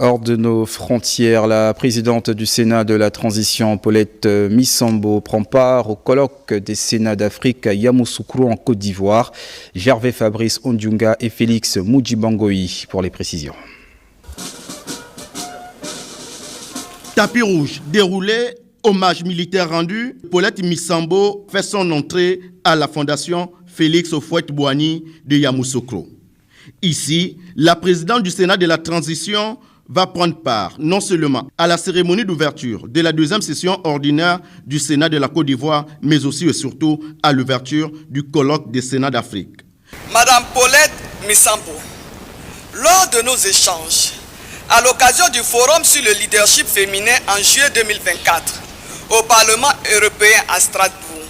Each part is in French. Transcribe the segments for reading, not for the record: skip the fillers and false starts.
Hors de nos frontières, la présidente du Sénat de la transition, Paulette Missambo, prend part au colloque des Sénats d'Afrique à Yamoussoukro en Côte d'Ivoire. Gervais Fabrice Ondiounga et Félix Moudjibangoï pour les précisions. Tapis rouge déroulé, hommage militaire rendu, Paulette Missambo fait son entrée à la fondation Félix Houphouët-Boigny de Yamoussoukro. Ici, la présidente du Sénat de la transition va prendre part non seulement à la cérémonie d'ouverture de la deuxième session ordinaire du Sénat de la Côte d'Ivoire, mais aussi et surtout à l'ouverture du colloque des Sénats d'Afrique. Madame Paulette Missambo, lors de nos échanges, à l'occasion du forum sur le leadership féminin en juillet 2024 au Parlement européen à Strasbourg,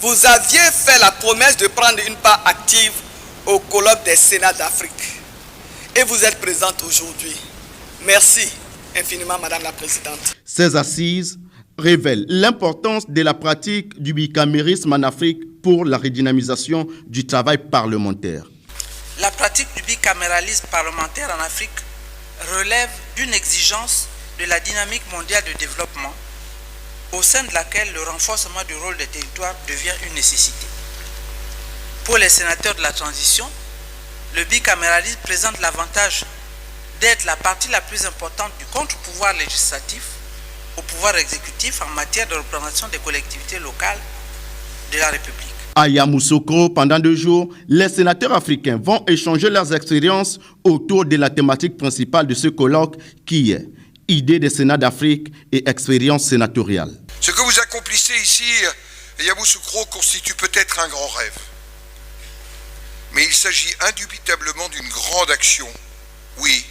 vous aviez fait la promesse de prendre une part active au colloque des Sénats d'Afrique. Et vous êtes présente aujourd'hui. Merci infiniment, Madame la Présidente. Ces assises révèlent l'importance de la pratique du bicamérisme en Afrique pour la redynamisation du travail parlementaire. La pratique du bicaméralisme parlementaire en Afrique relève d'une exigence de la dynamique mondiale de développement au sein de laquelle le renforcement du rôle des territoires devient une nécessité. Pour les sénateurs de la transition, le bicaméralisme présente l'avantage d'être la partie la plus importante du contre-pouvoir législatif au pouvoir exécutif en matière de représentation des collectivités locales de la République. À Yamoussoukro, pendant 2 jours, les sénateurs africains vont échanger leurs expériences autour de la thématique principale de ce colloque qui est idées des Sénats d'Afrique et expérience sénatoriale. Ce que vous accomplissez ici à Yamoussoukro constitue peut-être un grand rêve. Mais il s'agit indubitablement d'une grande action. Oui,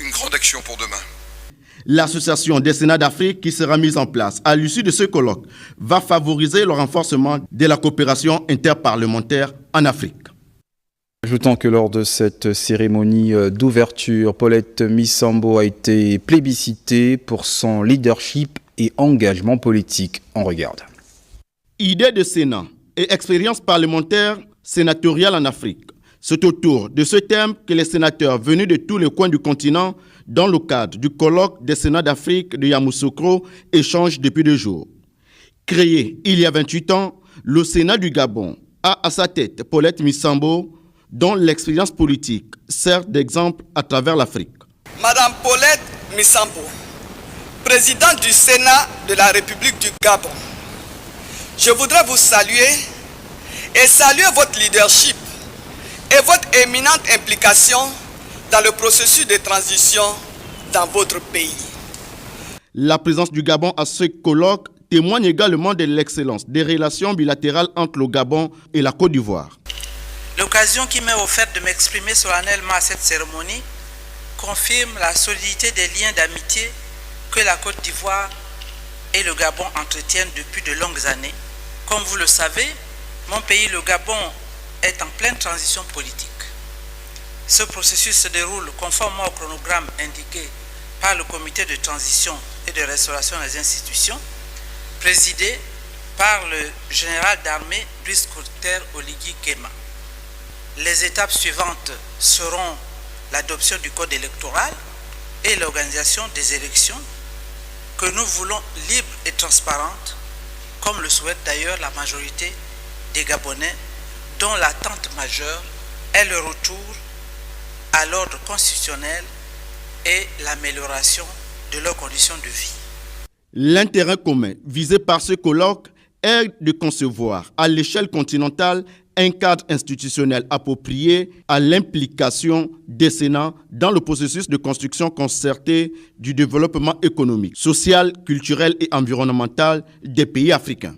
une grande action pour demain. L'association des Sénats d'Afrique qui sera mise en place à l'issue de ce colloque va favoriser le renforcement de la coopération interparlementaire en Afrique. Ajoutons que lors de cette cérémonie d'ouverture, Paulette Missambo a été plébiscitée pour son leadership et engagement politique. On regarde. Idées de Sénat et expérience parlementaire sénatoriale en Afrique. C'est autour de ce thème que les sénateurs venus de tous les coins du continent, dans le cadre du colloque des Sénats d'Afrique de Yamoussoukro, échangent depuis 2 jours. Créé il y a 28 ans, le Sénat du Gabon a à sa tête Paulette Missambo, dont l'expérience politique sert d'exemple à travers l'Afrique. Madame Paulette Missambo, présidente du Sénat de la République du Gabon, je voudrais vous saluer et saluer votre leadership et votre éminente implication dans le processus de transition dans votre pays. La présence du Gabon à ce colloque témoigne également de l'excellence des relations bilatérales entre le Gabon et la Côte d'Ivoire. L'occasion qui m'est offerte de m'exprimer solennellement à cette cérémonie confirme la solidité des liens d'amitié que la Côte d'Ivoire et le Gabon entretiennent depuis de longues années. Comme vous le savez, mon pays, le Gabon, est en pleine transition politique. Ce processus se déroule conformément au chronogramme indiqué par le comité de transition et de restauration des institutions, présidé par le général d'armée Brice Clotaire Oligui Nguema. Les étapes suivantes seront l'adoption du code électoral et l'organisation des élections que nous voulons libres et transparentes, comme le souhaite d'ailleurs la majorité des Gabonais, dont l'attente majeure est le retour à l'ordre constitutionnel et l'amélioration de leurs conditions de vie. L'intérêt commun visé par ce colloque est de concevoir à l'échelle continentale un cadre institutionnel approprié à l'implication des Sénats dans le processus de construction concertée du développement économique, social, culturel et environnemental des pays africains.